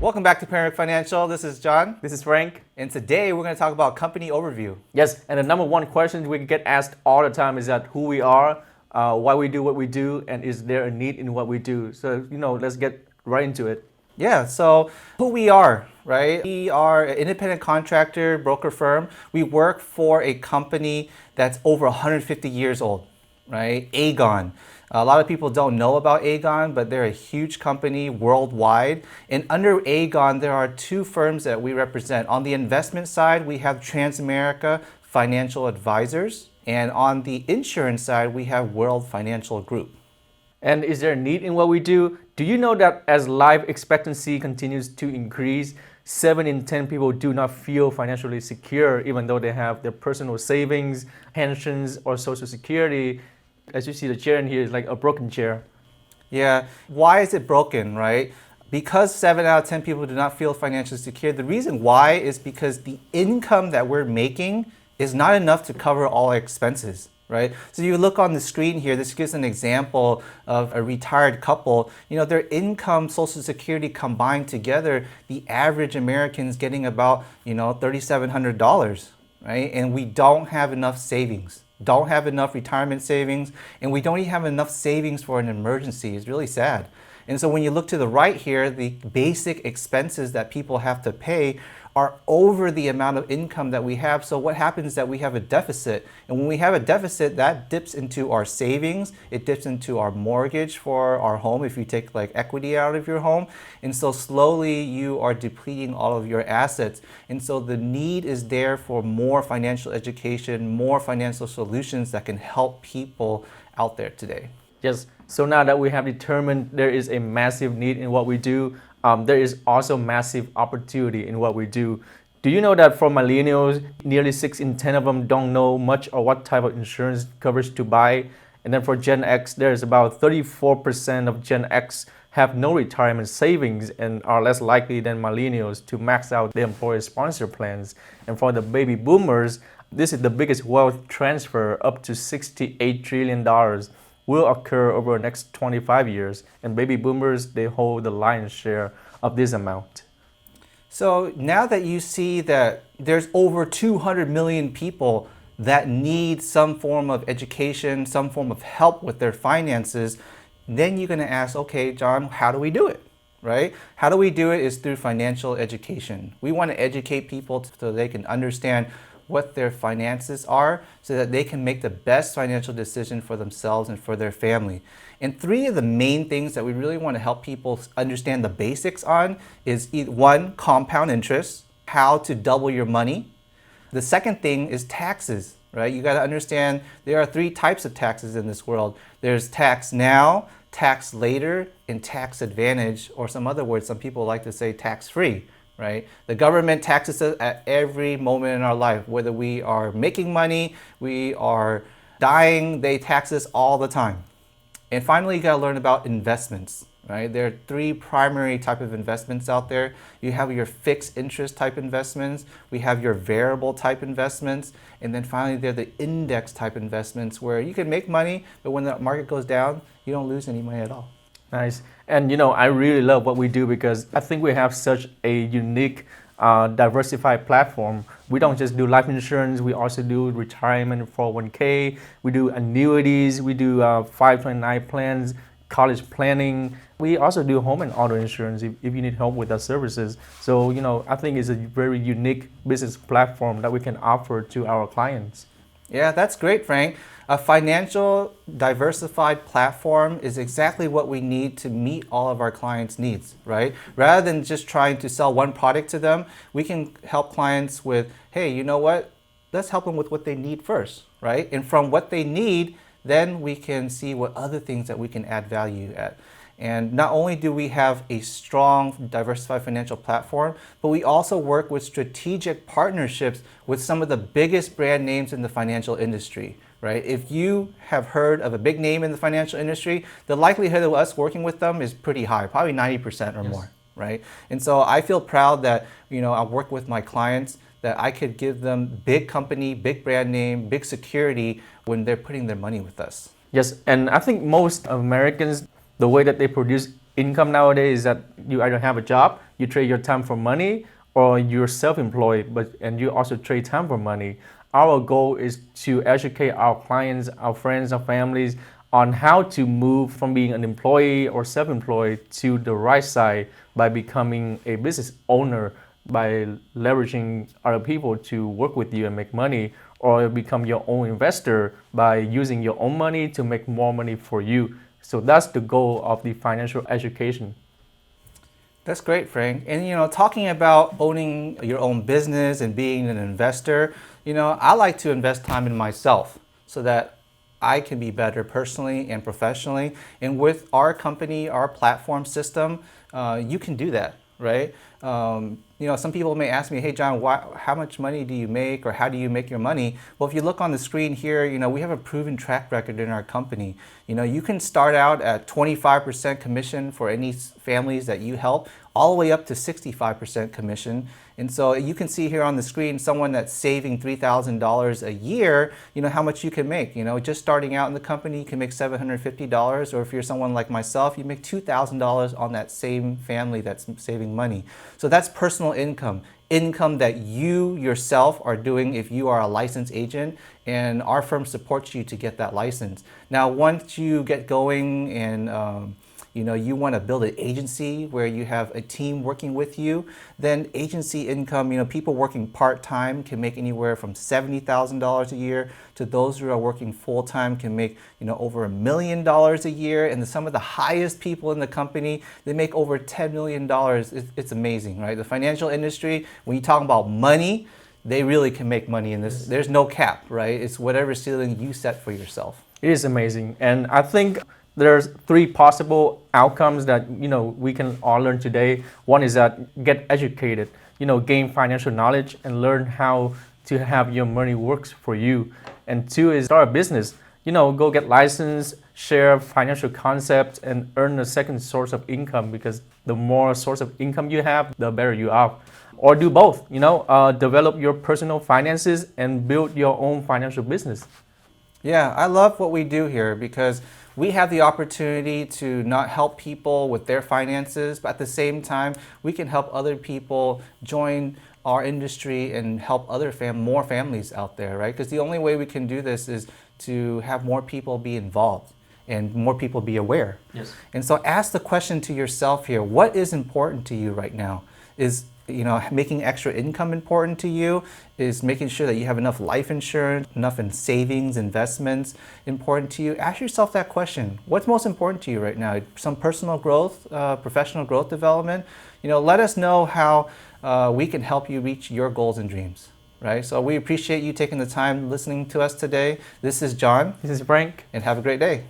Welcome back to Parent Financial. This is John. This is Frank. And today we're going to talk about company overview. Yes, and the number one question we get asked all the time is that who we are, why we do what we do, and is there a need in what we do? So, let's get right into it. Yeah, so who we are, right? We are an independent contractor, broker firm. We work for a company that's over 150 years old, right? Aegon. A lot of people don't know about Aegon, but they're a huge company worldwide. And under Aegon, there are two firms that we represent. On the investment side, we have Transamerica Financial Advisors. And on the insurance side, we have World Financial Group. And is there a need in what we do? Do you know that as life expectancy continues to increase, 7 in 10 people do not feel financially secure, even though they have their personal savings, pensions, or social security? As you see, the chair in here is like a broken chair. Yeah. Why is it broken, right? Because 7 out of 10 people do not feel financially secure. The reason why is because the income that we're making is not enough to cover all our expenses, right? So you look on the screen here, this gives an example of a retired couple. Their income, Social Security combined together, the average American is getting about, $3,700, right? And we don't have enough savings. Don't have enough retirement savings, and we don't even have enough savings for an emergency. It's really sad. And so when you look to the right here, the basic expenses that people have to pay are over the amount of income that we have. So what happens is that we have a deficit. And when we have a deficit, that dips into our savings. It dips into our mortgage for our home if you take like equity out of your home. And so slowly you are depleting all of your assets. And so the need is there for more financial education, more financial solutions that can help people out there today. Yes, so now that we have determined there is a massive need in what we do, there is also massive opportunity in what we do. Do you know that for millennials, nearly 6 in 10 of them don't know much or what type of insurance coverage to buy? And then for Gen X, there's about 34% of Gen X have no retirement savings and are less likely than millennials to max out their employer sponsor plans. And for the baby boomers, this is the biggest wealth transfer, up to $68 trillion. Will occur over the next 25 years, and baby boomers, they hold the lion's share of this amount. So now that you see that there's over 200 million people that need some form of education, some form of help with their finances, then you're going to ask, okay, John, how do we do it? Right? How do we do it is through financial education. We want to educate people so they can understand what their finances are so that they can make the best financial decision for themselves and for their family. And 3 of the main things that we really want to help people understand the basics on is 1, compound interest, how to double your money. The second thing is taxes, right? You got to understand there are 3 types of taxes in this world. There's tax now, tax later, and tax advantage, or some other words, some people like to say tax-free. Right? The government taxes us at every moment in our life. Whether we are making money, we are dying, they tax us all the time. And finally, you got to learn about investments. Right? There are 3 primary type of investments out there. You have your fixed interest type investments, we have your variable type investments, and then finally there are the index type investments where you can make money, but when the market goes down, you don't lose any money at all. Nice. And I really love what we do because I think we have such a unique, diversified platform. We don't just do life insurance, we also do retirement 401k, we do annuities, we do 529 plans, college planning. We also do home and auto insurance if you need help with our services. So, I think it's a very unique business platform that we can offer to our clients. Yeah, that's great, Frank. A financial diversified platform is exactly what we need to meet all of our clients' needs, right? Rather than just trying to sell one product to them, we can help clients with, hey, you know what? Let's help them with what they need first, right? And from what they need, then we can see what other things that we can add value at. And not only do we have a strong, diversified financial platform, but we also work with strategic partnerships with some of the biggest brand names in the financial industry, right? If you have heard of a big name in the financial industry, the likelihood of us working with them is pretty high, probably 90% or more, right? And so I feel proud that, I work with my clients that I could give them big company, big brand name, big security when they're putting their money with us. Yes, and I think most Americans, the way that they produce income nowadays is that you either have a job, you trade your time for money, or you're self-employed, and you also trade time for money. Our goal is to educate our clients, our friends, our families on how to move from being an employee or self-employed to the right side by becoming a business owner, by leveraging other people to work with you and make money, or become your own investor by using your own money to make more money for you. So that's the goal of the financial education. That's great, Frank. And talking about owning your own business and being an investor, I like to invest time in myself so that I can be better personally and professionally. And with our company, our platform system, you can do that, right? Some people may ask me, hey, John, how much money do you make, or how do you make your money? Well, if you look on the screen here, we have a proven track record in our company. You can start out at 25% commission for any families that you help, all the way up to 65% commission. And so you can see here on the screen someone that's saving $3,000 a year, how much you can make. Just starting out in the company, you can make $750, or if you're someone like myself, you make $2,000 on that same family that's saving money. So that's personal income that you yourself are doing if you are a licensed agent, and our firm supports you to get that license. Now, once you get going and you want to build an agency where you have a team working with you, then agency income, people working part-time can make anywhere from $70,000 a year to those who are working full-time can make, over $1 million a year. And some of the highest people in the company, they make over $10 million. It's amazing, right? The financial industry, when you talk about money, they really can make money in this. There's no cap, right? It's whatever ceiling you set for yourself. It is amazing. And I think there's 3 possible outcomes that we can all learn today. One is that get educated, gain financial knowledge and learn how to have your money works for you. And 2 is start a business. Go get licensed, share financial concepts, and earn a second source of income, because the more source of income you have, the better you are. Or do both. Develop your personal finances and build your own financial business. Yeah, I love what we do here because we have the opportunity to not help people with their finances, but at the same time, we can help other people join our industry and help more families out there, right? Because the only way we can do this is to have more people be involved and more people be aware. Yes. And so ask the question to yourself here, what is important to you right now? Is making extra income important to you? Is making sure that you have enough life insurance, enough in savings, investments important to you? Ask yourself that question. What's most important to you right now? Some personal growth, professional growth development? Let us know how we can help you reach your goals and dreams, right? So we appreciate you taking the time listening to us today. This is John. This is Frank. And have a great day.